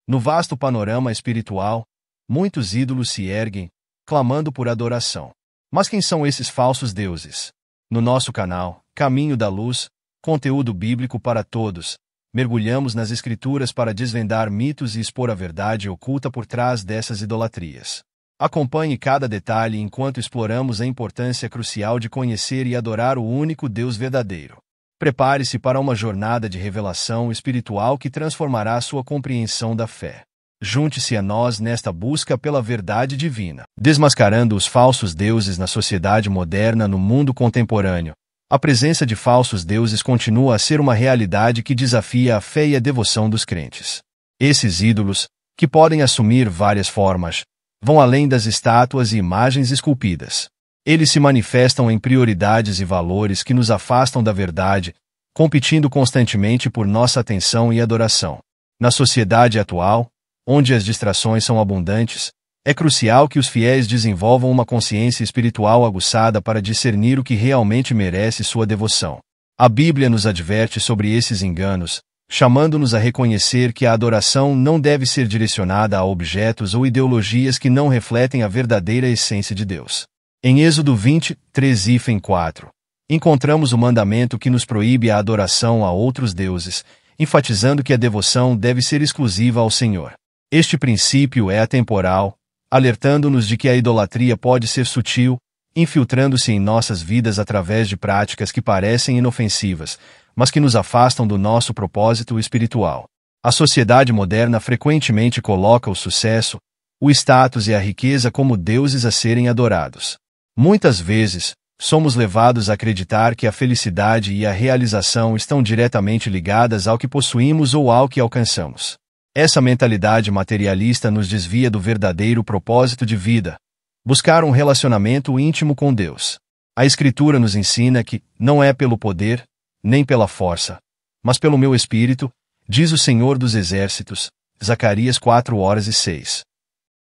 No vasto panorama espiritual, muitos ídolos se erguem, clamando por adoração. Mas quem são esses falsos deuses? No nosso canal, Caminho da Luz, conteúdo bíblico para todos, mergulhamos nas Escrituras para desvendar mitos e expor a verdade oculta por trás dessas idolatrias. Acompanhe cada detalhe enquanto exploramos a importância crucial de conhecer e adorar o único Deus verdadeiro. Prepare-se para uma jornada de revelação espiritual que transformará sua compreensão da fé. Junte-se a nós nesta busca pela verdade divina. Desmascarando os falsos deuses na sociedade moderna. No mundo contemporâneo, a presença de falsos deuses continua a ser uma realidade que desafia a fé e a devoção dos crentes. Esses ídolos, que podem assumir várias formas, vão além das estátuas e imagens esculpidas. Eles se manifestam em prioridades e valores que nos afastam da verdade, competindo constantemente por nossa atenção e adoração. Na sociedade atual, onde as distrações são abundantes, é crucial que os fiéis desenvolvam uma consciência espiritual aguçada para discernir o que realmente merece sua devoção. A Bíblia nos adverte sobre esses enganos, chamando-nos a reconhecer que a adoração não deve ser direcionada a objetos ou ideologias que não refletem a verdadeira essência de Deus. Em Êxodo 23:4, encontramos o mandamento que nos proíbe a adoração a outros deuses, enfatizando que a devoção deve ser exclusiva ao Senhor. Este princípio é atemporal, alertando-nos de que a idolatria pode ser sutil, infiltrando-se em nossas vidas através de práticas que parecem inofensivas, mas que nos afastam do nosso propósito espiritual. A sociedade moderna frequentemente coloca o sucesso, o status e a riqueza como deuses a serem adorados. Muitas vezes, somos levados a acreditar que a felicidade e a realização estão diretamente ligadas ao que possuímos ou ao que alcançamos. Essa mentalidade materialista nos desvia do verdadeiro propósito de vida: buscar um relacionamento íntimo com Deus. A Escritura nos ensina que não é pelo poder, nem pela força, mas pelo meu espírito, diz o Senhor dos Exércitos. Zacarias 4:6.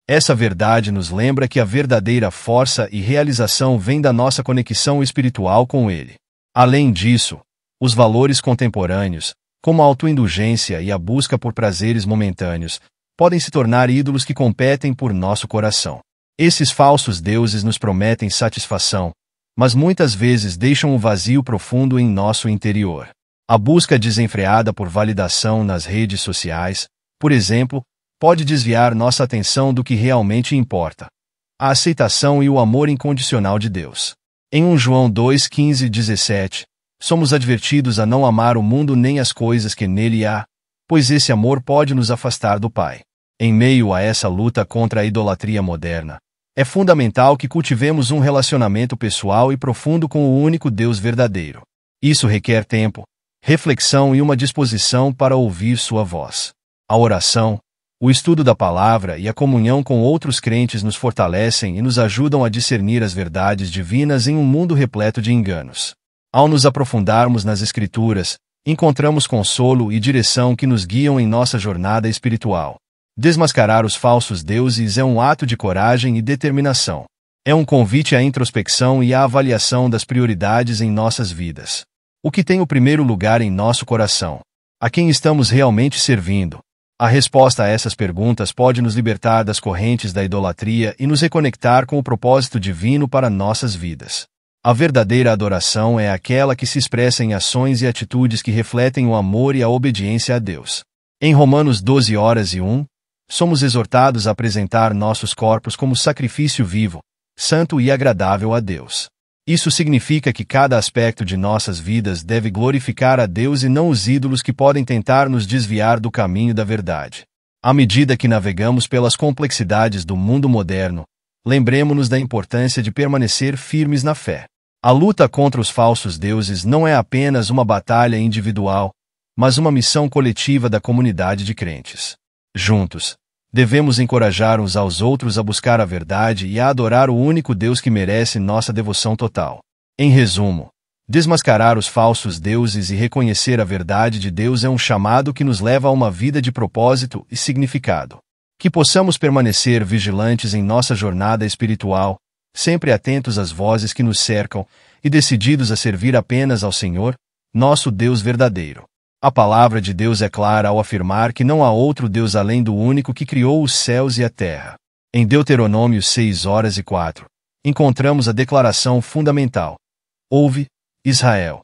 Essa verdade nos lembra que a verdadeira força e realização vem da nossa conexão espiritual com Ele. Além disso, os valores contemporâneos, como a autoindulgência e a busca por prazeres momentâneos, podem se tornar ídolos que competem por nosso coração. Esses falsos deuses nos prometem satisfação, mas muitas vezes deixam um vazio profundo em nosso interior. A busca desenfreada por validação nas redes sociais, por exemplo, pode desviar nossa atenção do que realmente importa: a aceitação e o amor incondicional de Deus. Em 1 João 2:15-17, somos advertidos a não amar o mundo nem as coisas que nele há, pois esse amor pode nos afastar do Pai. Em meio a essa luta contra a idolatria moderna, é fundamental que cultivemos um relacionamento pessoal e profundo com o único Deus verdadeiro. Isso requer tempo, reflexão e uma disposição para ouvir sua voz. A oração, o estudo da palavra e a comunhão com outros crentes nos fortalecem e nos ajudam a discernir as verdades divinas em um mundo repleto de enganos. Ao nos aprofundarmos nas Escrituras, encontramos consolo e direção que nos guiam em nossa jornada espiritual. Desmascarar os falsos deuses é um ato de coragem e determinação. É um convite à introspecção e à avaliação das prioridades em nossas vidas. O que tem o primeiro lugar em nosso coração? A quem estamos realmente servindo? A resposta a essas perguntas pode nos libertar das correntes da idolatria e nos reconectar com o propósito divino para nossas vidas. A verdadeira adoração é aquela que se expressa em ações e atitudes que refletem o amor e a obediência a Deus. Em Romanos 12:1, somos exortados a apresentar nossos corpos como sacrifício vivo, santo e agradável a Deus. Isso significa que cada aspecto de nossas vidas deve glorificar a Deus e não os ídolos que podem tentar nos desviar do caminho da verdade. À medida que navegamos pelas complexidades do mundo moderno, lembremos-nos da importância de permanecer firmes na fé. A luta contra os falsos deuses não é apenas uma batalha individual, mas uma missão coletiva da comunidade de crentes. Juntos, devemos encorajar uns aos outros a buscar a verdade e a adorar o único Deus que merece nossa devoção total. Em resumo, desmascarar os falsos deuses e reconhecer a verdade de Deus é um chamado que nos leva a uma vida de propósito e significado. Que possamos permanecer vigilantes em nossa jornada espiritual, sempre atentos às vozes que nos cercam e decididos a servir apenas ao Senhor, nosso Deus verdadeiro. A palavra de Deus é clara ao afirmar que não há outro Deus além do único que criou os céus e a terra. Em Deuteronômio 6:4, encontramos a declaração fundamental: Ouve, Israel.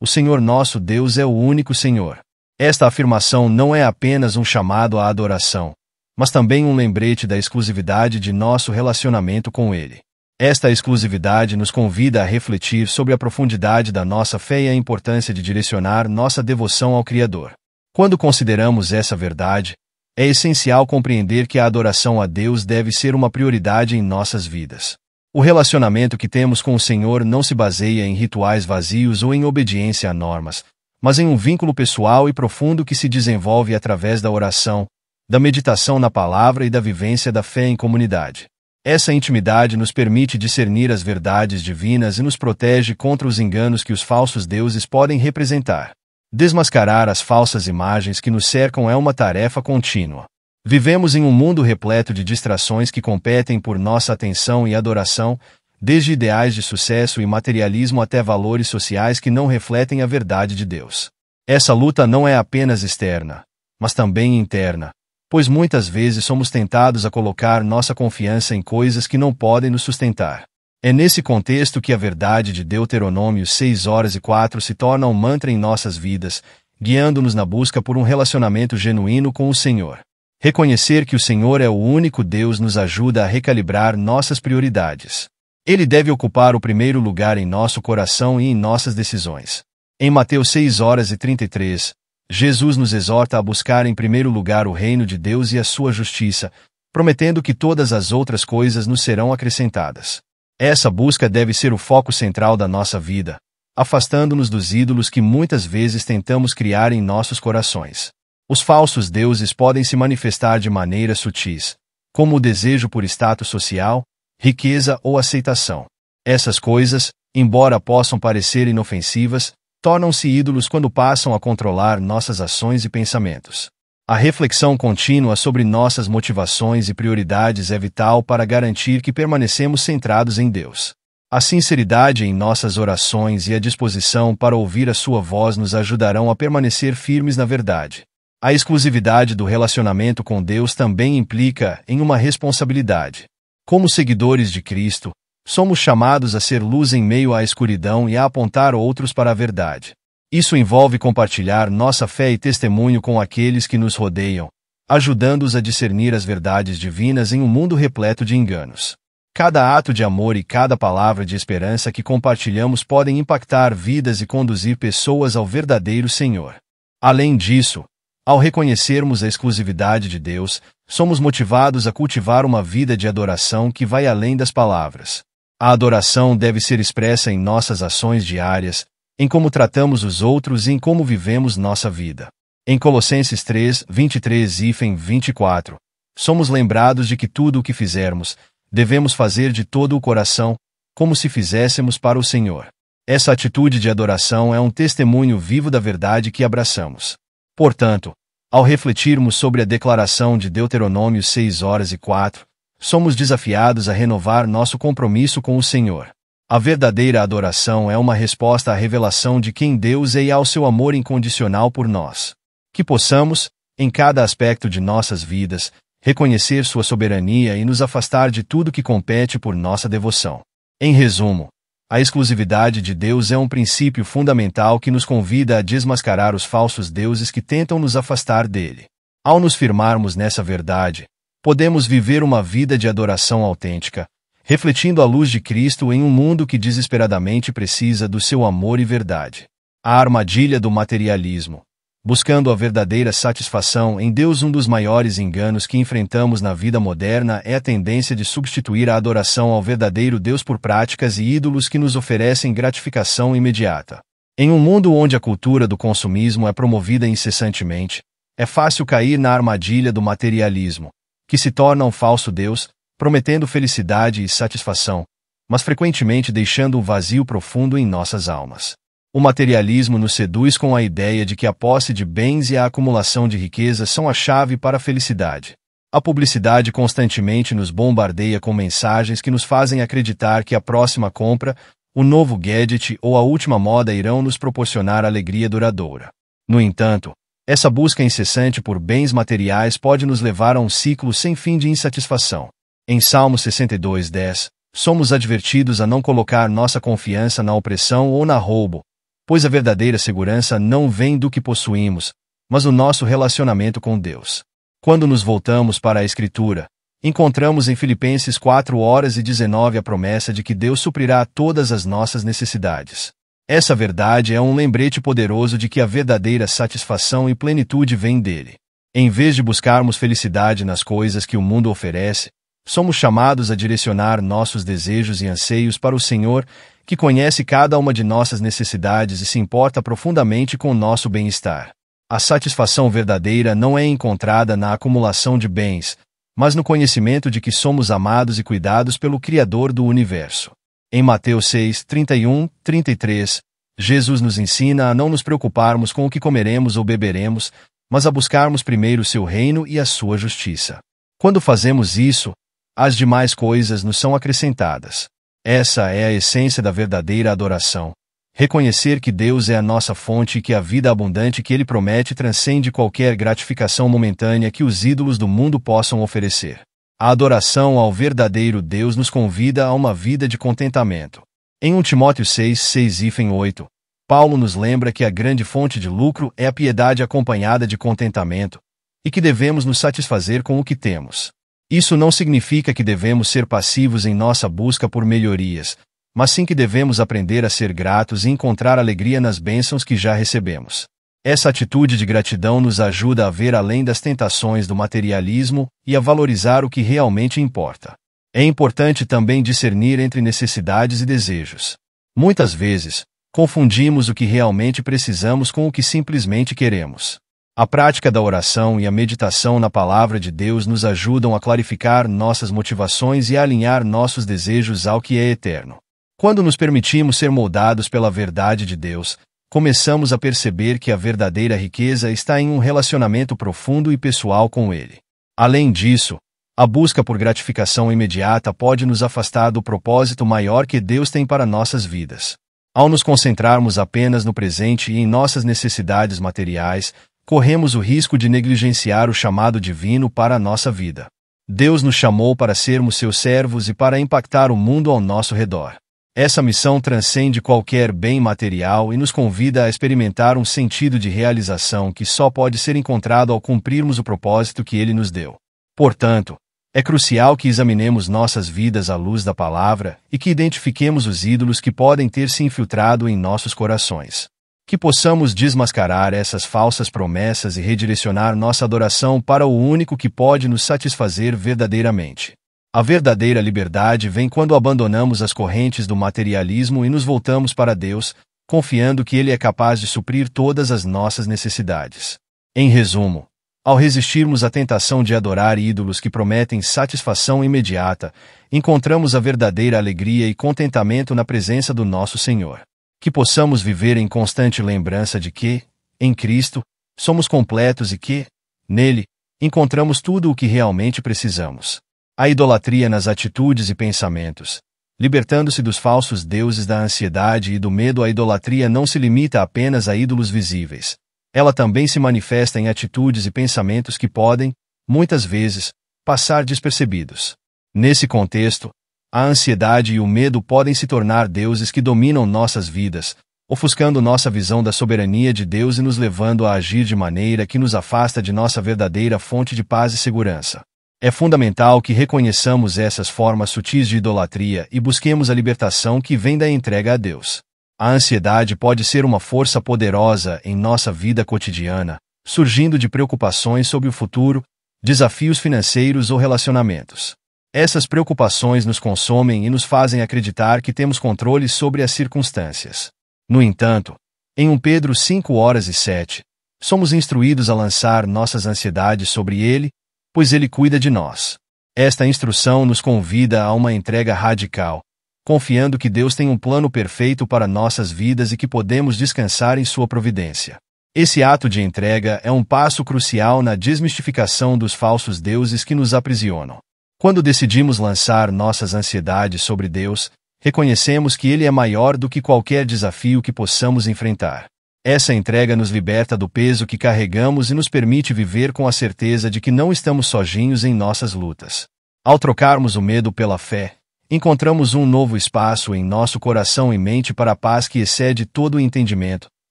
O Senhor nosso Deus é o único Senhor. Esta afirmação não é apenas um chamado à adoração, mas também um lembrete da exclusividade de nosso relacionamento com Ele. Esta exclusividade nos convida a refletir sobre a profundidade da nossa fé e a importância de direcionar nossa devoção ao Criador. Quando consideramos essa verdade, é essencial compreender que a adoração a Deus deve ser uma prioridade em nossas vidas. O relacionamento que temos com o Senhor não se baseia em rituais vazios ou em obediência a normas, mas em um vínculo pessoal e profundo que se desenvolve através da oração, da meditação na palavra e da vivência da fé em comunidade. Essa intimidade nos permite discernir as verdades divinas e nos protege contra os enganos que os falsos deuses podem representar. Desmascarar as falsas imagens que nos cercam é uma tarefa contínua. Vivemos em um mundo repleto de distrações que competem por nossa atenção e adoração, desde ideais de sucesso e materialismo até valores sociais que não refletem a verdade de Deus. Essa luta não é apenas externa, mas também interna, pois muitas vezes somos tentados a colocar nossa confiança em coisas que não podem nos sustentar. É nesse contexto que a verdade de Deuteronômio 6:4 se torna um mantra em nossas vidas, guiando-nos na busca por um relacionamento genuíno com o Senhor. Reconhecer que o Senhor é o único Deus nos ajuda a recalibrar nossas prioridades. Ele deve ocupar o primeiro lugar em nosso coração e em nossas decisões. Em Mateus 6:33, Jesus nos exorta a buscar em primeiro lugar o reino de Deus e a sua justiça, prometendo que todas as outras coisas nos serão acrescentadas. Essa busca deve ser o foco central da nossa vida, afastando-nos dos ídolos que muitas vezes tentamos criar em nossos corações. Os falsos deuses podem se manifestar de maneiras sutis, como o desejo por status social, riqueza ou aceitação. Essas coisas, embora possam parecer inofensivas, tornam-se ídolos quando passam a controlar nossas ações e pensamentos. A reflexão contínua sobre nossas motivações e prioridades é vital para garantir que permanecemos centrados em Deus. A sinceridade em nossas orações e a disposição para ouvir a sua voz nos ajudarão a permanecer firmes na verdade. A exclusividade do relacionamento com Deus também implica em uma responsabilidade. Como seguidores de Cristo, somos chamados a ser luz em meio à escuridão e a apontar outros para a verdade. Isso envolve compartilhar nossa fé e testemunho com aqueles que nos rodeiam, ajudando-os a discernir as verdades divinas em um mundo repleto de enganos. Cada ato de amor e cada palavra de esperança que compartilhamos podem impactar vidas e conduzir pessoas ao verdadeiro Senhor. Além disso, ao reconhecermos a exclusividade de Deus, somos motivados a cultivar uma vida de adoração que vai além das palavras. A adoração deve ser expressa em nossas ações diárias, em como tratamos os outros e em como vivemos nossa vida. Em Colossenses 3:23-24, somos lembrados de que tudo o que fizermos, devemos fazer de todo o coração, como se fizéssemos para o Senhor. Essa atitude de adoração é um testemunho vivo da verdade que abraçamos. Portanto, ao refletirmos sobre a declaração de Deuteronômio 6:4, somos desafiados a renovar nosso compromisso com o Senhor. A verdadeira adoração é uma resposta à revelação de quem Deus é e ao seu amor incondicional por nós. Que possamos, em cada aspecto de nossas vidas, reconhecer sua soberania e nos afastar de tudo que compete por nossa devoção. Em resumo, a exclusividade de Deus é um princípio fundamental que nos convida a desmascarar os falsos deuses que tentam nos afastar dele. Ao nos firmarmos nessa verdade, podemos viver uma vida de adoração autêntica, refletindo a luz de Cristo em um mundo que desesperadamente precisa do seu amor e verdade. A armadilha do materialismo. Buscando a verdadeira satisfação em Deus. Um dos maiores enganos que enfrentamos na vida moderna é a tendência de substituir a adoração ao verdadeiro Deus por práticas e ídolos que nos oferecem gratificação imediata. Em um mundo onde a cultura do consumismo é promovida incessantemente, é fácil cair na armadilha do materialismo, que se torna um falso Deus, prometendo felicidade e satisfação, mas frequentemente deixando um vazio profundo em nossas almas. O materialismo nos seduz com a ideia de que a posse de bens e a acumulação de riquezas são a chave para a felicidade. A publicidade constantemente nos bombardeia com mensagens que nos fazem acreditar que a próxima compra, o novo gadget ou a última moda irão nos proporcionar alegria duradoura. No entanto, essa busca incessante por bens materiais pode nos levar a um ciclo sem fim de insatisfação. Em Salmo 62:10, somos advertidos a não colocar nossa confiança na opressão ou na roubo, pois a verdadeira segurança não vem do que possuímos, mas do nosso relacionamento com Deus. Quando nos voltamos para a Escritura, encontramos em Filipenses 4:19 a promessa de que Deus suprirá todas as nossas necessidades. Essa verdade é um lembrete poderoso de que a verdadeira satisfação e plenitude vem dele. Em vez de buscarmos felicidade nas coisas que o mundo oferece, somos chamados a direcionar nossos desejos e anseios para o Senhor, que conhece cada uma de nossas necessidades e se importa profundamente com o nosso bem-estar. A satisfação verdadeira não é encontrada na acumulação de bens, mas no conhecimento de que somos amados e cuidados pelo Criador do universo. Em Mateus 6:31-33, Jesus nos ensina a não nos preocuparmos com o que comeremos ou beberemos, mas a buscarmos primeiro o seu reino e a sua justiça. Quando fazemos isso, as demais coisas nos são acrescentadas. Essa é a essência da verdadeira adoração. Reconhecer que Deus é a nossa fonte e que a vida abundante que Ele promete transcende qualquer gratificação momentânea que os ídolos do mundo possam oferecer. A adoração ao verdadeiro Deus nos convida a uma vida de contentamento. Em 1 Timóteo 6:6-8, Paulo nos lembra que a grande fonte de lucro é a piedade acompanhada de contentamento, e que devemos nos satisfazer com o que temos. Isso não significa que devemos ser passivos em nossa busca por melhorias, mas sim que devemos aprender a ser gratos e encontrar alegria nas bênçãos que já recebemos. Essa atitude de gratidão nos ajuda a ver além das tentações do materialismo e a valorizar o que realmente importa. É importante também discernir entre necessidades e desejos. Muitas vezes, confundimos o que realmente precisamos com o que simplesmente queremos. A prática da oração e a meditação na Palavra de Deus nos ajudam a clarificar nossas motivações e a alinhar nossos desejos ao que é eterno. Quando nos permitimos ser moldados pela verdade de Deus, começamos a perceber que a verdadeira riqueza está em um relacionamento profundo e pessoal com Ele. Além disso, a busca por gratificação imediata pode nos afastar do propósito maior que Deus tem para nossas vidas. Ao nos concentrarmos apenas no presente e em nossas necessidades materiais, corremos o risco de negligenciar o chamado divino para a nossa vida. Deus nos chamou para sermos seus servos e para impactar o mundo ao nosso redor. Essa missão transcende qualquer bem material e nos convida a experimentar um sentido de realização que só pode ser encontrado ao cumprirmos o propósito que Ele nos deu. Portanto, é crucial que examinemos nossas vidas à luz da palavra e que identifiquemos os ídolos que podem ter se infiltrado em nossos corações. Que possamos desmascarar essas falsas promessas e redirecionar nossa adoração para o único que pode nos satisfazer verdadeiramente. A verdadeira liberdade vem quando abandonamos as correntes do materialismo e nos voltamos para Deus, confiando que Ele é capaz de suprir todas as nossas necessidades. Em resumo, ao resistirmos à tentação de adorar ídolos que prometem satisfação imediata, encontramos a verdadeira alegria e contentamento na presença do nosso Senhor. Que possamos viver em constante lembrança de que, em Cristo, somos completos e que, nele, encontramos tudo o que realmente precisamos. A idolatria nas atitudes e pensamentos. Libertando-se dos falsos deuses da ansiedade e do medo, a idolatria não se limita apenas a ídolos visíveis. Ela também se manifesta em atitudes e pensamentos que podem, muitas vezes, passar despercebidos. Nesse contexto, a ansiedade e o medo podem se tornar deuses que dominam nossas vidas, ofuscando nossa visão da soberania de Deus e nos levando a agir de maneira que nos afasta de nossa verdadeira fonte de paz e segurança. É fundamental que reconheçamos essas formas sutis de idolatria e busquemos a libertação que vem da entrega a Deus. A ansiedade pode ser uma força poderosa em nossa vida cotidiana, surgindo de preocupações sobre o futuro, desafios financeiros ou relacionamentos. Essas preocupações nos consomem e nos fazem acreditar que temos controle sobre as circunstâncias. No entanto, em 1 Pedro 5:7, somos instruídos a lançar nossas ansiedades sobre Ele, pois Ele cuida de nós. Esta instrução nos convida a uma entrega radical, confiando que Deus tem um plano perfeito para nossas vidas e que podemos descansar em Sua providência. Esse ato de entrega é um passo crucial na desmistificação dos falsos deuses que nos aprisionam. Quando decidimos lançar nossas ansiedades sobre Deus, reconhecemos que Ele é maior do que qualquer desafio que possamos enfrentar. Essa entrega nos liberta do peso que carregamos e nos permite viver com a certeza de que não estamos sozinhos em nossas lutas. Ao trocarmos o medo pela fé, encontramos um novo espaço em nosso coração e mente para a paz que excede todo o entendimento.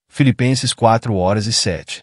Filipenses 4:7.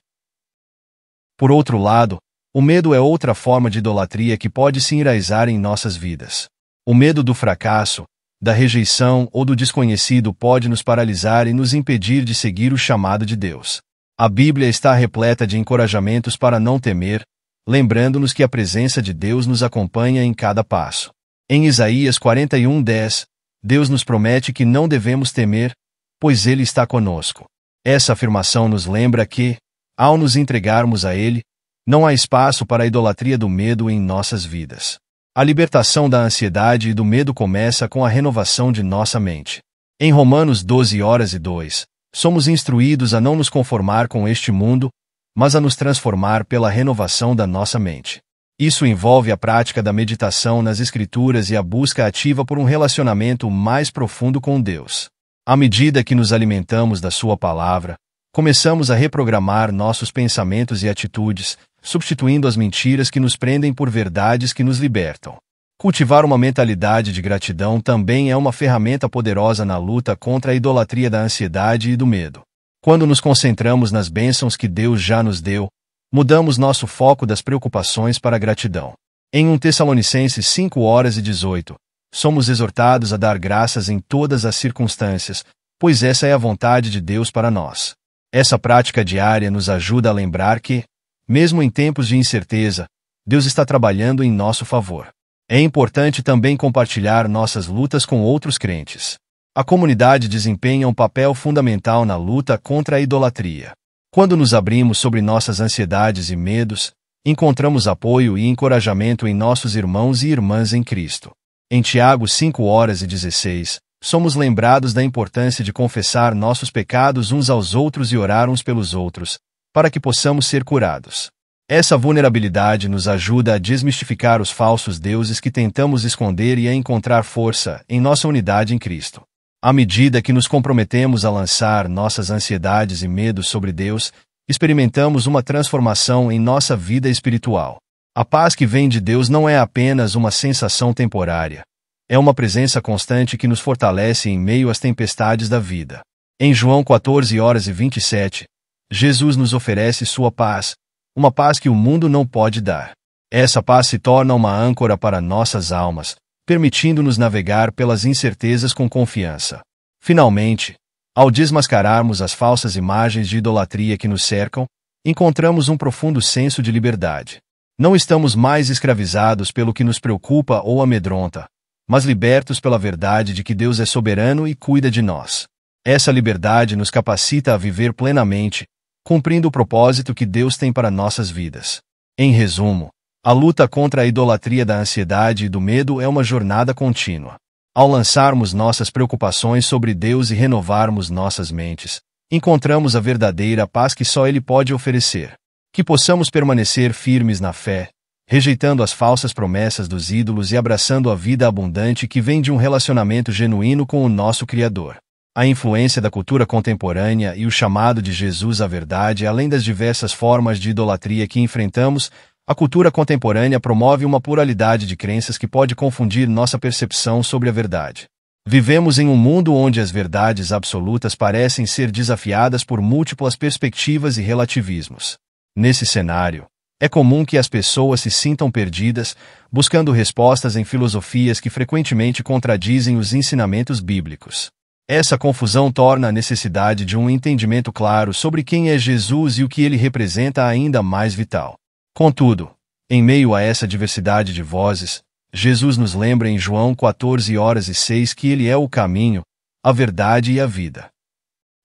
Por outro lado, o medo é outra forma de idolatria que pode se enraizar em nossas vidas. O medo do fracasso, da rejeição ou do desconhecido pode nos paralisar e nos impedir de seguir o chamado de Deus. A Bíblia está repleta de encorajamentos para não temer, lembrando-nos que a presença de Deus nos acompanha em cada passo. Em Isaías 41:10, Deus nos promete que não devemos temer, pois Ele está conosco. Essa afirmação nos lembra que, ao nos entregarmos a Ele, não há espaço para a idolatria do medo em nossas vidas. A libertação da ansiedade e do medo começa com a renovação de nossa mente. Em Romanos 12:2, somos instruídos a não nos conformar com este mundo, mas a nos transformar pela renovação da nossa mente. Isso envolve a prática da meditação nas Escrituras e a busca ativa por um relacionamento mais profundo com Deus. À medida que nos alimentamos da Sua palavra, começamos a reprogramar nossos pensamentos e atitudes, substituindo as mentiras que nos prendem por verdades que nos libertam. Cultivar uma mentalidade de gratidão também é uma ferramenta poderosa na luta contra a idolatria da ansiedade e do medo. Quando nos concentramos nas bênçãos que Deus já nos deu, mudamos nosso foco das preocupações para a gratidão. Em 1 Tessalonicenses 5:18, somos exortados a dar graças em todas as circunstâncias, pois essa é a vontade de Deus para nós. Essa prática diária nos ajuda a lembrar que, mesmo em tempos de incerteza, Deus está trabalhando em nosso favor. É importante também compartilhar nossas lutas com outros crentes. A comunidade desempenha um papel fundamental na luta contra a idolatria. Quando nos abrimos sobre nossas ansiedades e medos, encontramos apoio e encorajamento em nossos irmãos e irmãs em Cristo. Em Tiago 5:16, somos lembrados da importância de confessar nossos pecados uns aos outros e orar uns pelos outros, para que possamos ser curados. Essa vulnerabilidade nos ajuda a desmistificar os falsos deuses que tentamos esconder e a encontrar força em nossa unidade em Cristo. À medida que nos comprometemos a lançar nossas ansiedades e medos sobre Deus, experimentamos uma transformação em nossa vida espiritual. A paz que vem de Deus não é apenas uma sensação temporária. É uma presença constante que nos fortalece em meio às tempestades da vida. Em João 14:27, Jesus nos oferece sua paz, uma paz que o mundo não pode dar. Essa paz se torna uma âncora para nossas almas, permitindo-nos navegar pelas incertezas com confiança. Finalmente, ao desmascararmos as falsas imagens de idolatria que nos cercam, encontramos um profundo senso de liberdade. Não estamos mais escravizados pelo que nos preocupa ou amedronta, mas libertos pela verdade de que Deus é soberano e cuida de nós. Essa liberdade nos capacita a viver plenamente, cumprindo o propósito que Deus tem para nossas vidas. Em resumo, a luta contra a idolatria da ansiedade e do medo é uma jornada contínua. Ao lançarmos nossas preocupações sobre Deus e renovarmos nossas mentes, encontramos a verdadeira paz que só Ele pode oferecer. Que possamos permanecer firmes na fé, rejeitando as falsas promessas dos ídolos e abraçando a vida abundante que vem de um relacionamento genuíno com o nosso Criador. A influência da cultura contemporânea e o chamado de Jesus à verdade, além das diversas formas de idolatria que enfrentamos, a cultura contemporânea promove uma pluralidade de crenças que pode confundir nossa percepção sobre a verdade. Vivemos em um mundo onde as verdades absolutas parecem ser desafiadas por múltiplas perspectivas e relativismos. Nesse cenário, é comum que as pessoas se sintam perdidas, buscando respostas em filosofias que frequentemente contradizem os ensinamentos bíblicos. Essa confusão torna a necessidade de um entendimento claro sobre quem é Jesus e o que ele representa ainda mais vital. Contudo, em meio a essa diversidade de vozes, Jesus nos lembra em João 14:6 que ele é o caminho, a verdade e a vida.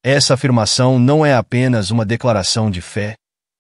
Essa afirmação não é apenas uma declaração de fé,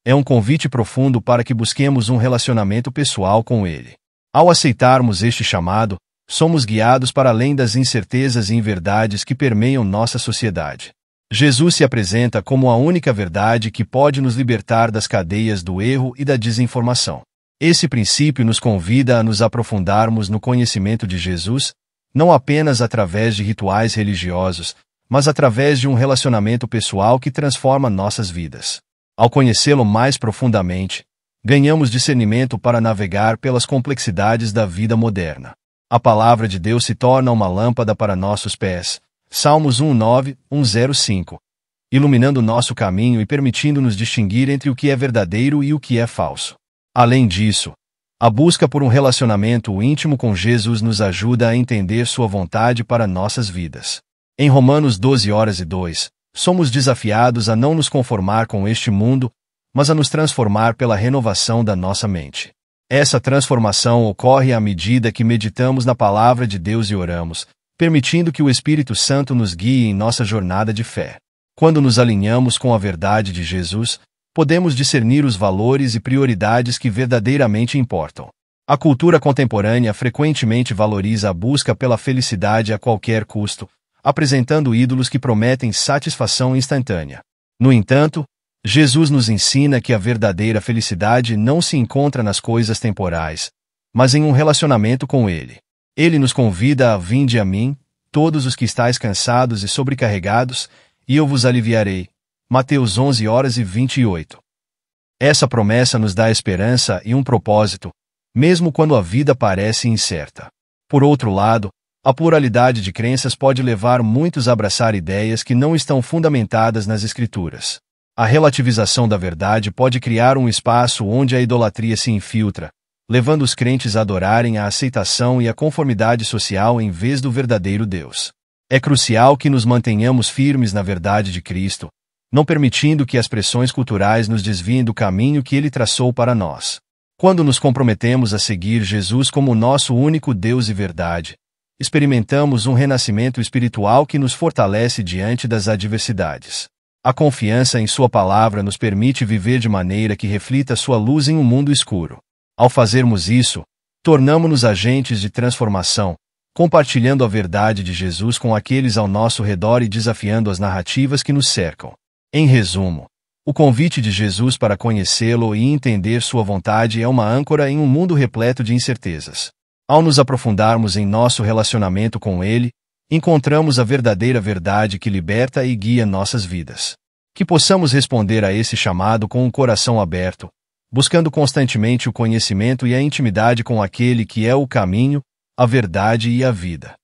é um convite profundo para que busquemos um relacionamento pessoal com ele. Ao aceitarmos este chamado, somos guiados para além das incertezas e inverdades que permeiam nossa sociedade. Jesus se apresenta como a única verdade que pode nos libertar das cadeias do erro e da desinformação. Esse princípio nos convida a nos aprofundarmos no conhecimento de Jesus, não apenas através de rituais religiosos, mas através de um relacionamento pessoal que transforma nossas vidas. Ao conhecê-lo mais profundamente, ganhamos discernimento para navegar pelas complexidades da vida moderna. A palavra de Deus se torna uma lâmpada para nossos pés. Salmos 1:9, 1:05. Iluminando nosso caminho e permitindo-nos distinguir entre o que é verdadeiro e o que é falso. Além disso, a busca por um relacionamento íntimo com Jesus nos ajuda a entender sua vontade para nossas vidas. Em Romanos 12:2, somos desafiados a não nos conformar com este mundo, mas a nos transformar pela renovação da nossa mente. Essa transformação ocorre à medida que meditamos na palavra de Deus e oramos, permitindo que o Espírito Santo nos guie em nossa jornada de fé. Quando nos alinhamos com a verdade de Jesus, podemos discernir os valores e prioridades que verdadeiramente importam. A cultura contemporânea frequentemente valoriza a busca pela felicidade a qualquer custo, apresentando ídolos que prometem satisfação instantânea. No entanto, Jesus nos ensina que a verdadeira felicidade não se encontra nas coisas temporais, mas em um relacionamento com Ele. Ele nos convida a vinde a mim, todos os que estáis cansados e sobrecarregados, e eu vos aliviarei. Mateus 11:28. Essa promessa nos dá esperança e um propósito, mesmo quando a vida parece incerta. Por outro lado, a pluralidade de crenças pode levar muitos a abraçar ideias que não estão fundamentadas nas Escrituras. A relativização da verdade pode criar um espaço onde a idolatria se infiltra, levando os crentes a adorarem a aceitação e a conformidade social em vez do verdadeiro Deus. É crucial que nos mantenhamos firmes na verdade de Cristo, não permitindo que as pressões culturais nos desviem do caminho que Ele traçou para nós. Quando nos comprometemos a seguir Jesus como nosso único Deus e verdade, experimentamos um renascimento espiritual que nos fortalece diante das adversidades. A confiança em Sua palavra nos permite viver de maneira que reflita Sua luz em um mundo escuro. Ao fazermos isso, tornamo-nos agentes de transformação, compartilhando a verdade de Jesus com aqueles ao nosso redor e desafiando as narrativas que nos cercam. Em resumo, o convite de Jesus para conhecê-lo e entender sua vontade é uma âncora em um mundo repleto de incertezas. Ao nos aprofundarmos em nosso relacionamento com Ele, encontramos a verdadeira verdade que liberta e guia nossas vidas. Que possamos responder a esse chamado com um coração aberto, buscando constantemente o conhecimento e a intimidade com aquele que é o caminho, a verdade e a vida.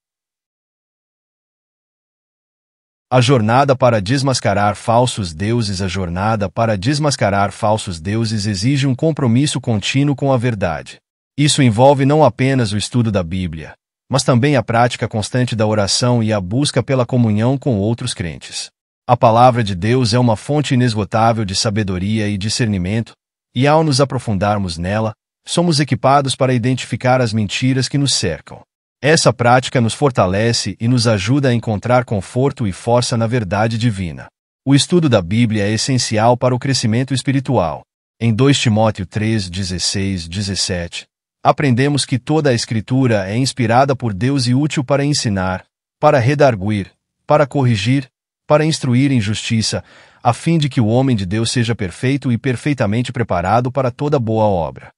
A jornada para desmascarar falsos deuses. A jornada para desmascarar falsos deuses exige um compromisso contínuo com a verdade. Isso envolve não apenas o estudo da Bíblia, mas também a prática constante da oração e a busca pela comunhão com outros crentes. A palavra de Deus é uma fonte inesgotável de sabedoria e discernimento, e ao nos aprofundarmos nela, somos equipados para identificar as mentiras que nos cercam. Essa prática nos fortalece e nos ajuda a encontrar conforto e força na verdade divina. O estudo da Bíblia é essencial para o crescimento espiritual. Em 2 Timóteo 3:16-17, aprendemos que toda a Escritura é inspirada por Deus e útil para ensinar, para redarguir, para corrigir, para instruir em justiça, a fim de que o homem de Deus seja perfeito e perfeitamente preparado para toda boa obra.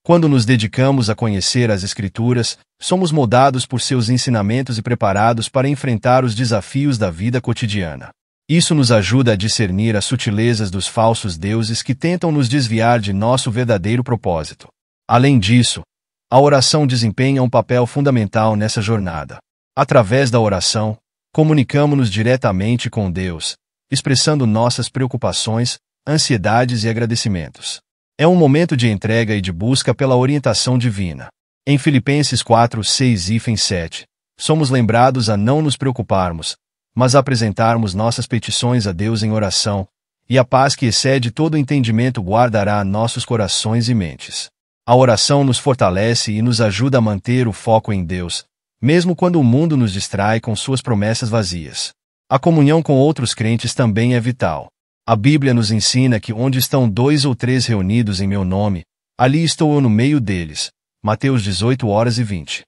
Quando nos dedicamos a conhecer as Escrituras, somos moldados por seus ensinamentos e preparados para enfrentar os desafios da vida cotidiana. Isso nos ajuda a discernir as sutilezas dos falsos deuses que tentam nos desviar de nosso verdadeiro propósito. Além disso, a oração desempenha um papel fundamental nessa jornada. Através da oração, comunicamos-nos diretamente com Deus, expressando nossas preocupações, ansiedades e agradecimentos. É um momento de entrega e de busca pela orientação divina. Em Filipenses 4:6-7, somos lembrados a não nos preocuparmos, mas a apresentarmos nossas petições a Deus em oração, e a paz que excede todo entendimento guardará nossos corações e mentes. A oração nos fortalece e nos ajuda a manter o foco em Deus, mesmo quando o mundo nos distrai com suas promessas vazias. A comunhão com outros crentes também é vital. A Bíblia nos ensina que onde estão 2 ou 3 reunidos em meu nome, ali estou eu no meio deles. Mateus 18:20.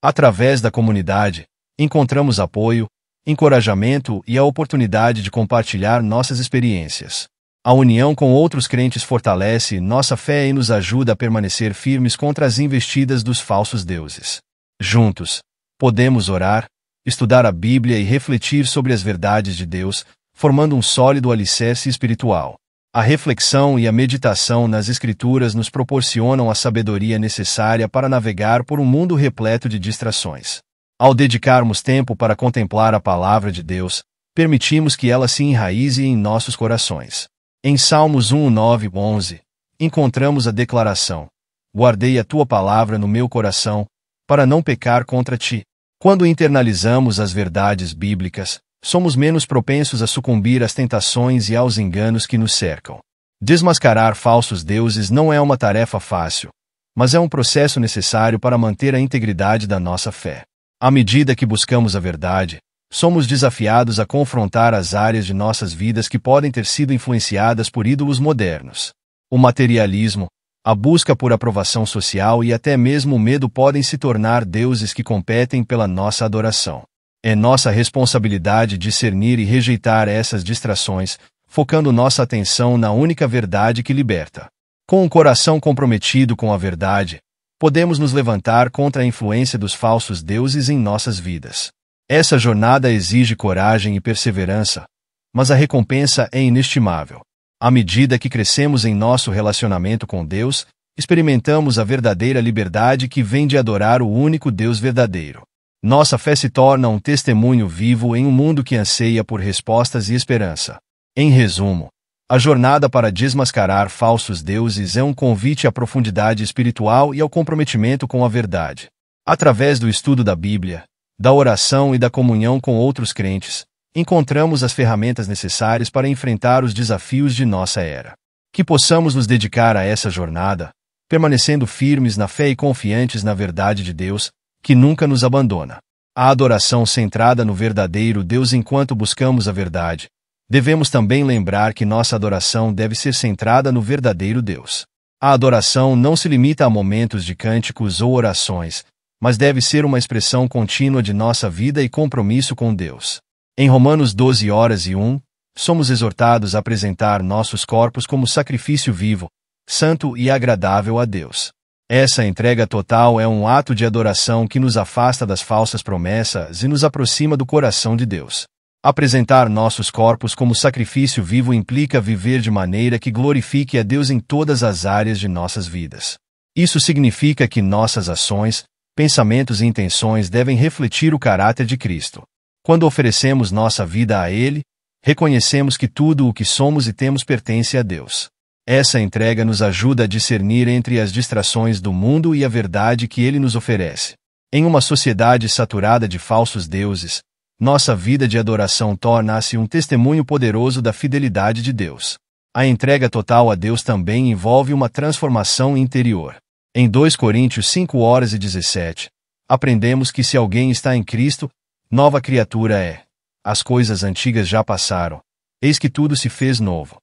Através da comunidade, encontramos apoio, encorajamento e a oportunidade de compartilhar nossas experiências. A união com outros crentes fortalece nossa fé e nos ajuda a permanecer firmes contra as investidas dos falsos deuses. Juntos, podemos orar, estudar a Bíblia e refletir sobre as verdades de Deus, formando um sólido alicerce espiritual. A reflexão e a meditação nas Escrituras nos proporcionam a sabedoria necessária para navegar por um mundo repleto de distrações. Ao dedicarmos tempo para contemplar a palavra de Deus, permitimos que ela se enraize em nossos corações. Em Salmos 1, 9, 11, encontramos a declaração: guardei a tua palavra no meu coração, para não pecar contra ti. Quando internalizamos as verdades bíblicas, somos menos propensos a sucumbir às tentações e aos enganos que nos cercam. Desmascarar falsos deuses não é uma tarefa fácil, mas é um processo necessário para manter a integridade da nossa fé. À medida que buscamos a verdade, somos desafiados a confrontar as áreas de nossas vidas que podem ter sido influenciadas por ídolos modernos. O materialismo, a busca por aprovação social e até mesmo o medo podem se tornar deuses que competem pela nossa adoração. É nossa responsabilidade discernir e rejeitar essas distrações, focando nossa atenção na única verdade que liberta. Com um coração comprometido com a verdade, podemos nos levantar contra a influência dos falsos deuses em nossas vidas. Essa jornada exige coragem e perseverança, mas a recompensa é inestimável. À medida que crescemos em nosso relacionamento com Deus, experimentamos a verdadeira liberdade que vem de adorar o único Deus verdadeiro. Nossa fé se torna um testemunho vivo em um mundo que anseia por respostas e esperança. Em resumo, a jornada para desmascarar falsos deuses é um convite à profundidade espiritual e ao comprometimento com a verdade. Através do estudo da Bíblia, da oração e da comunhão com outros crentes, encontramos as ferramentas necessárias para enfrentar os desafios de nossa era. Que possamos nos dedicar a essa jornada, permanecendo firmes na fé e confiantes na verdade de Deus, que nunca nos abandona. A adoração centrada no verdadeiro Deus. Enquanto buscamos a verdade, devemos também lembrar que nossa adoração deve ser centrada no verdadeiro Deus. A adoração não se limita a momentos de cânticos ou orações, mas deve ser uma expressão contínua de nossa vida e compromisso com Deus. Em Romanos 12:1, somos exortados a apresentar nossos corpos como sacrifício vivo, santo e agradável a Deus. Essa entrega total é um ato de adoração que nos afasta das falsas promessas e nos aproxima do coração de Deus. Apresentar nossos corpos como sacrifício vivo implica viver de maneira que glorifique a Deus em todas as áreas de nossas vidas. Isso significa que nossas ações, pensamentos e intenções devem refletir o caráter de Cristo. Quando oferecemos nossa vida a Ele, reconhecemos que tudo o que somos e temos pertence a Deus. Essa entrega nos ajuda a discernir entre as distrações do mundo e a verdade que Ele nos oferece. Em uma sociedade saturada de falsos deuses, nossa vida de adoração torna-se um testemunho poderoso da fidelidade de Deus. A entrega total a Deus também envolve uma transformação interior. Em 2 Coríntios 5:17, aprendemos que se alguém está em Cristo, nova criatura é. As coisas antigas já passaram, eis que tudo se fez novo.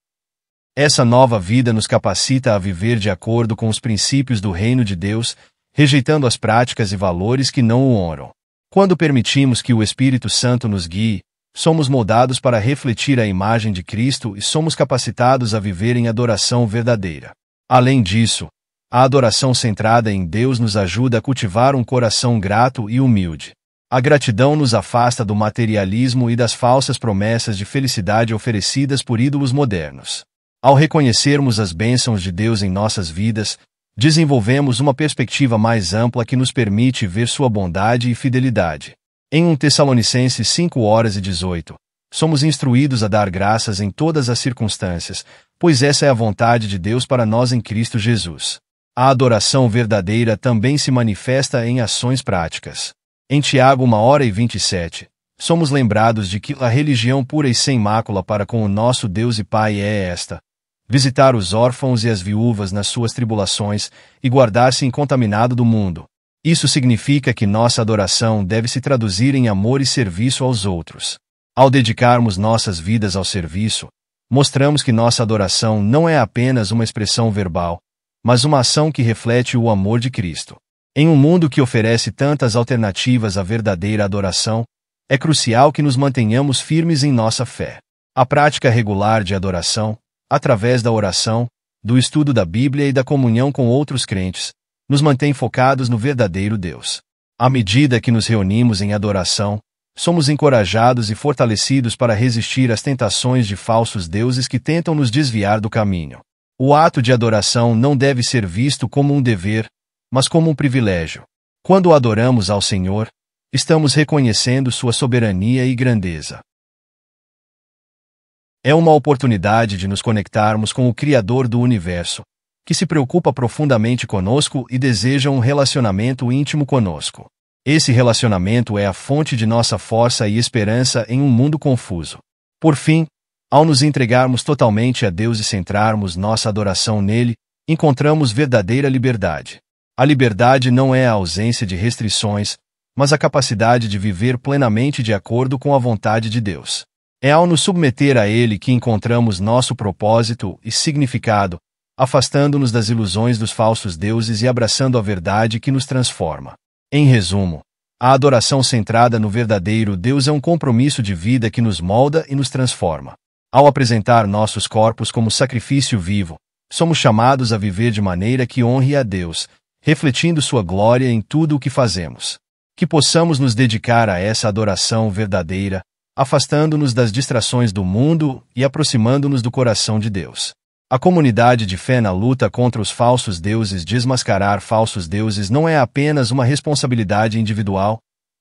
Essa nova vida nos capacita a viver de acordo com os princípios do reino de Deus, rejeitando as práticas e valores que não o honram. Quando permitimos que o Espírito Santo nos guie, somos moldados para refletir a imagem de Cristo e somos capacitados a viver em adoração verdadeira. Além disso, a adoração centrada em Deus nos ajuda a cultivar um coração grato e humilde. A gratidão nos afasta do materialismo e das falsas promessas de felicidade oferecidas por ídolos modernos. Ao reconhecermos as bênçãos de Deus em nossas vidas, desenvolvemos uma perspectiva mais ampla que nos permite ver sua bondade e fidelidade. Em 1 Tessalonicenses 5:18, somos instruídos a dar graças em todas as circunstâncias, pois essa é a vontade de Deus para nós em Cristo Jesus. A adoração verdadeira também se manifesta em ações práticas. Em Tiago 1:27, somos lembrados de que a religião pura e sem mácula para com o nosso Deus e Pai é esta: visitar os órfãos e as viúvas nas suas tribulações e guardar-se incontaminado do mundo. Isso significa que nossa adoração deve se traduzir em amor e serviço aos outros. Ao dedicarmos nossas vidas ao serviço, mostramos que nossa adoração não é apenas uma expressão verbal, mas uma ação que reflete o amor de Cristo. Em um mundo que oferece tantas alternativas à verdadeira adoração, é crucial que nos mantenhamos firmes em nossa fé. A prática regular de adoração, através da oração, do estudo da Bíblia e da comunhão com outros crentes, nos mantém focados no verdadeiro Deus. À medida que nos reunimos em adoração, somos encorajados e fortalecidos para resistir às tentações de falsos deuses que tentam nos desviar do caminho. O ato de adoração não deve ser visto como um dever, mas como um privilégio. Quando adoramos ao Senhor, estamos reconhecendo sua soberania e grandeza. É uma oportunidade de nos conectarmos com o Criador do Universo, que se preocupa profundamente conosco e deseja um relacionamento íntimo conosco. Esse relacionamento é a fonte de nossa força e esperança em um mundo confuso. Por fim, ao nos entregarmos totalmente a Deus e centrarmos nossa adoração nele, encontramos verdadeira liberdade. A liberdade não é a ausência de restrições, mas a capacidade de viver plenamente de acordo com a vontade de Deus. É ao nos submeter a Ele que encontramos nosso propósito e significado, afastando-nos das ilusões dos falsos deuses e abraçando a verdade que nos transforma. Em resumo, a adoração centrada no verdadeiro Deus é um compromisso de vida que nos molda e nos transforma. Ao apresentar nossos corpos como sacrifício vivo, somos chamados a viver de maneira que honre a Deus, refletindo sua glória em tudo o que fazemos. Que possamos nos dedicar a essa adoração verdadeira, afastando-nos das distrações do mundo e aproximando-nos do coração de Deus. A comunidade de fé na luta contra os falsos deuses. Desmascarar falsos deuses não é apenas uma responsabilidade individual,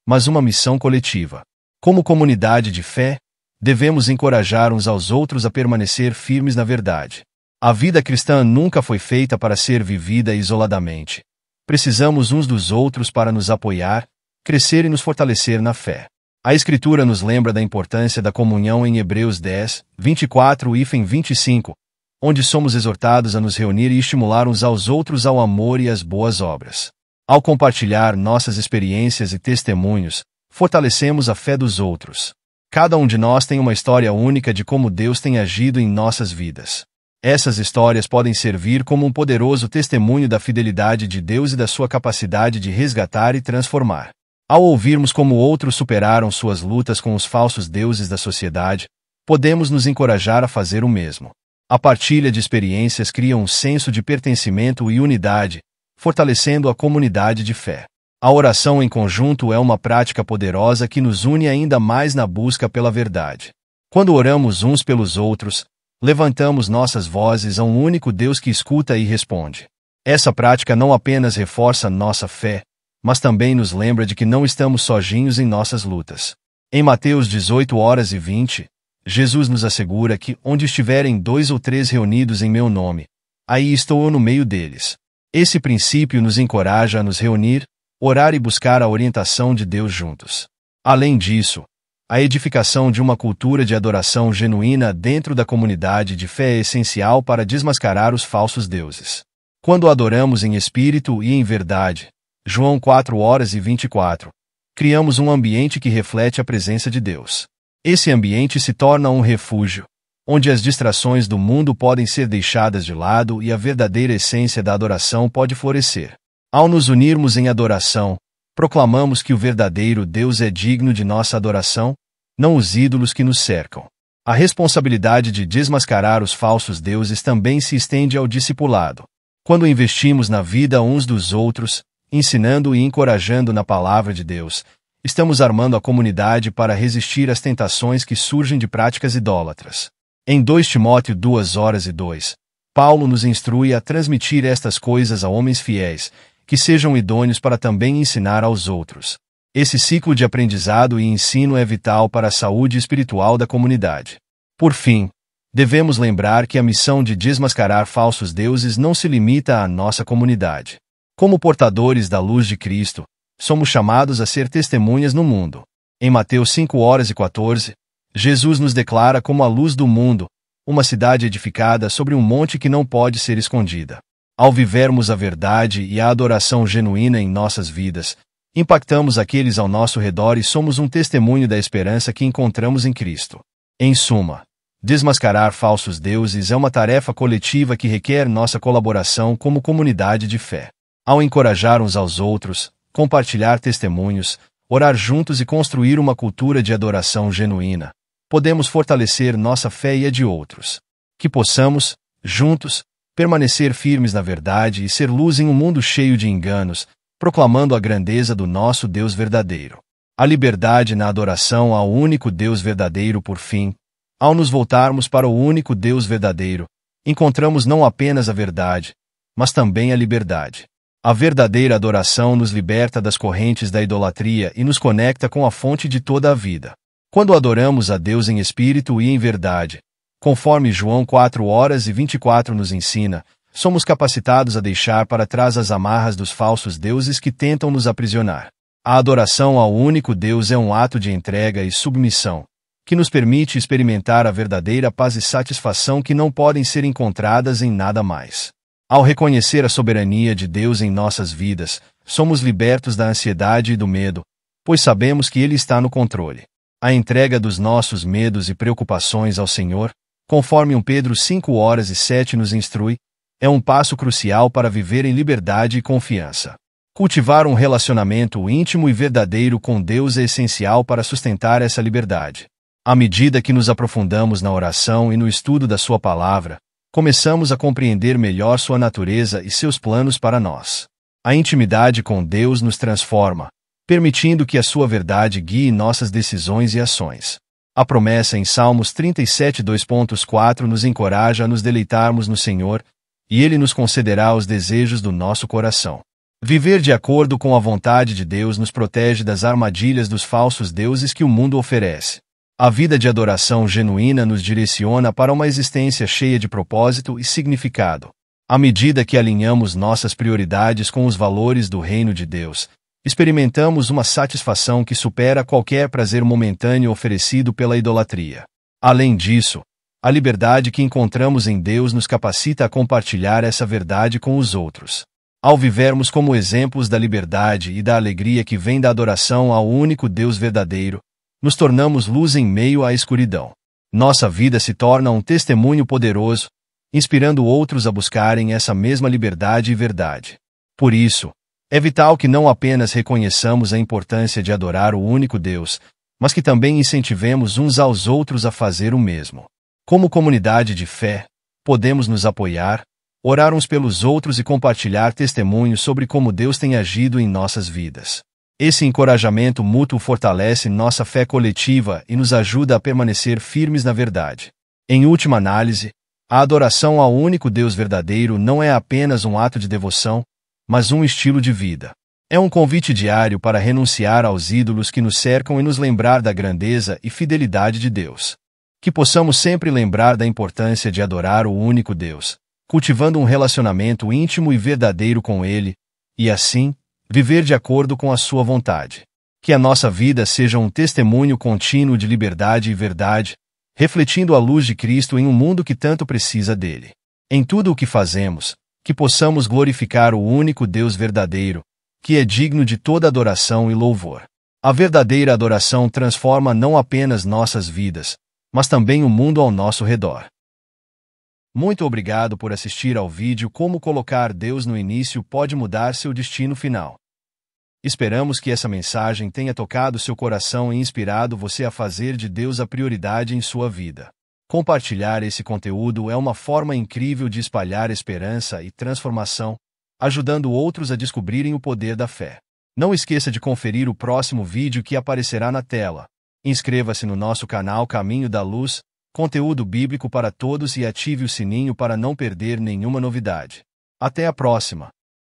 mas uma missão coletiva. Como comunidade de fé, devemos encorajar uns aos outros a permanecer firmes na verdade. A vida cristã nunca foi feita para ser vivida isoladamente. Precisamos uns dos outros para nos apoiar, crescer e nos fortalecer na fé. A Escritura nos lembra da importância da comunhão em Hebreus 10, 24 e 25, onde somos exortados a nos reunir e estimular uns aos outros ao amor e às boas obras. Ao compartilhar nossas experiências e testemunhos, fortalecemos a fé dos outros. Cada um de nós tem uma história única de como Deus tem agido em nossas vidas. Essas histórias podem servir como um poderoso testemunho da fidelidade de Deus e da sua capacidade de resgatar e transformar. Ao ouvirmos como outros superaram suas lutas com os falsos deuses da sociedade, podemos nos encorajar a fazer o mesmo. A partilha de experiências cria um senso de pertencimento e unidade, fortalecendo a comunidade de fé. A oração em conjunto é uma prática poderosa que nos une ainda mais na busca pela verdade. Quando oramos uns pelos outros, levantamos nossas vozes a um único Deus que escuta e responde. Essa prática não apenas reforça nossa fé, mas também nos lembra de que não estamos sozinhos em nossas lutas. Em Mateus 18:20, Jesus nos assegura que, onde estiverem 2 ou 3 reunidos em meu nome, aí estou eu no meio deles. Esse princípio nos encoraja a nos reunir, orar e buscar a orientação de Deus juntos. Além disso, a edificação de uma cultura de adoração genuína dentro da comunidade de fé é essencial para desmascarar os falsos deuses. Quando adoramos em espírito e em verdade, João 4:24, criamos um ambiente que reflete a presença de Deus. Esse ambiente se torna um refúgio, onde as distrações do mundo podem ser deixadas de lado e a verdadeira essência da adoração pode florescer. Ao nos unirmos em adoração, proclamamos que o verdadeiro Deus é digno de nossa adoração, não os ídolos que nos cercam. A responsabilidade de desmascarar os falsos deuses também se estende ao discipulado. Quando investimos na vida uns dos outros, ensinando e encorajando na palavra de Deus, estamos armando a comunidade para resistir às tentações que surgem de práticas idólatras. Em 2 Timóteo 2:2, Paulo nos instrui a transmitir estas coisas a homens fiéis, que sejam idôneos para também ensinar aos outros. Esse ciclo de aprendizado e ensino é vital para a saúde espiritual da comunidade. Por fim, devemos lembrar que a missão de desmascarar falsos deuses não se limita à nossa comunidade. Como portadores da luz de Cristo, somos chamados a ser testemunhas no mundo. Em Mateus 5:14, Jesus nos declara como a luz do mundo, uma cidade edificada sobre um monte que não pode ser escondida. Ao vivermos a verdade e a adoração genuína em nossas vidas, impactamos aqueles ao nosso redor e somos um testemunho da esperança que encontramos em Cristo. Em suma, desmascarar falsos deuses é uma tarefa coletiva que requer nossa colaboração como comunidade de fé. Ao encorajar uns aos outros, compartilhar testemunhos, orar juntos e construir uma cultura de adoração genuína, podemos fortalecer nossa fé e a de outros. Que possamos, juntos, permanecer firmes na verdade e ser luz em um mundo cheio de enganos, proclamando a grandeza do nosso Deus verdadeiro. A liberdade na adoração ao único Deus verdadeiro. Por fim, ao nos voltarmos para o único Deus verdadeiro, encontramos não apenas a verdade, mas também a liberdade. A verdadeira adoração nos liberta das correntes da idolatria e nos conecta com a fonte de toda a vida. Quando adoramos a Deus em espírito e em verdade, conforme João 4:24 nos ensina, somos capacitados a deixar para trás as amarras dos falsos deuses que tentam nos aprisionar. A adoração ao único Deus é um ato de entrega e submissão, que nos permite experimentar a verdadeira paz e satisfação que não podem ser encontradas em nada mais. Ao reconhecer a soberania de Deus em nossas vidas, somos libertos da ansiedade e do medo, pois sabemos que Ele está no controle. A entrega dos nossos medos e preocupações ao Senhor, conforme 1 Pedro 5:7 nos instrui, é um passo crucial para viver em liberdade e confiança. Cultivar um relacionamento íntimo e verdadeiro com Deus é essencial para sustentar essa liberdade. À medida que nos aprofundamos na oração e no estudo da Sua palavra, começamos a compreender melhor sua natureza e seus planos para nós. A intimidade com Deus nos transforma, permitindo que a sua verdade guie nossas decisões e ações. A promessa em Salmos 37:2.4 nos encoraja a nos deleitarmos no Senhor, e Ele nos concederá os desejos do nosso coração. Viver de acordo com a vontade de Deus nos protege das armadilhas dos falsos deuses que o mundo oferece. A vida de adoração genuína nos direciona para uma existência cheia de propósito e significado. À medida que alinhamos nossas prioridades com os valores do reino de Deus, experimentamos uma satisfação que supera qualquer prazer momentâneo oferecido pela idolatria. Além disso, a liberdade que encontramos em Deus nos capacita a compartilhar essa verdade com os outros. Ao vivermos como exemplos da liberdade e da alegria que vem da adoração ao único Deus verdadeiro, nos tornamos luz em meio à escuridão. Nossa vida se torna um testemunho poderoso, inspirando outros a buscarem essa mesma liberdade e verdade. Por isso, é vital que não apenas reconheçamos a importância de adorar o único Deus, mas que também incentivemos uns aos outros a fazer o mesmo. Como comunidade de fé, podemos nos apoiar, orar uns pelos outros e compartilhar testemunhos sobre como Deus tem agido em nossas vidas. Esse encorajamento mútuo fortalece nossa fé coletiva e nos ajuda a permanecer firmes na verdade. Em última análise, a adoração ao único Deus verdadeiro não é apenas um ato de devoção, mas um estilo de vida. É um convite diário para renunciar aos ídolos que nos cercam e nos lembrar da grandeza e fidelidade de Deus. Que possamos sempre lembrar da importância de adorar o único Deus, cultivando um relacionamento íntimo e verdadeiro com Ele, e assim, viver de acordo com a sua vontade. Que a nossa vida seja um testemunho contínuo de liberdade e verdade, refletindo a luz de Cristo em um mundo que tanto precisa dele. Em tudo o que fazemos, que possamos glorificar o único Deus verdadeiro, que é digno de toda adoração e louvor. A verdadeira adoração transforma não apenas nossas vidas, mas também o mundo ao nosso redor. Muito obrigado por assistir ao vídeo Como colocar Deus no início pode mudar seu destino final. Esperamos que essa mensagem tenha tocado seu coração e inspirado você a fazer de Deus a prioridade em sua vida. Compartilhar esse conteúdo é uma forma incrível de espalhar esperança e transformação, ajudando outros a descobrirem o poder da fé. Não esqueça de conferir o próximo vídeo que aparecerá na tela. Inscreva-se no nosso canal Caminho da Luz, conteúdo bíblico para todos, e ative o sininho para não perder nenhuma novidade. Até a próxima!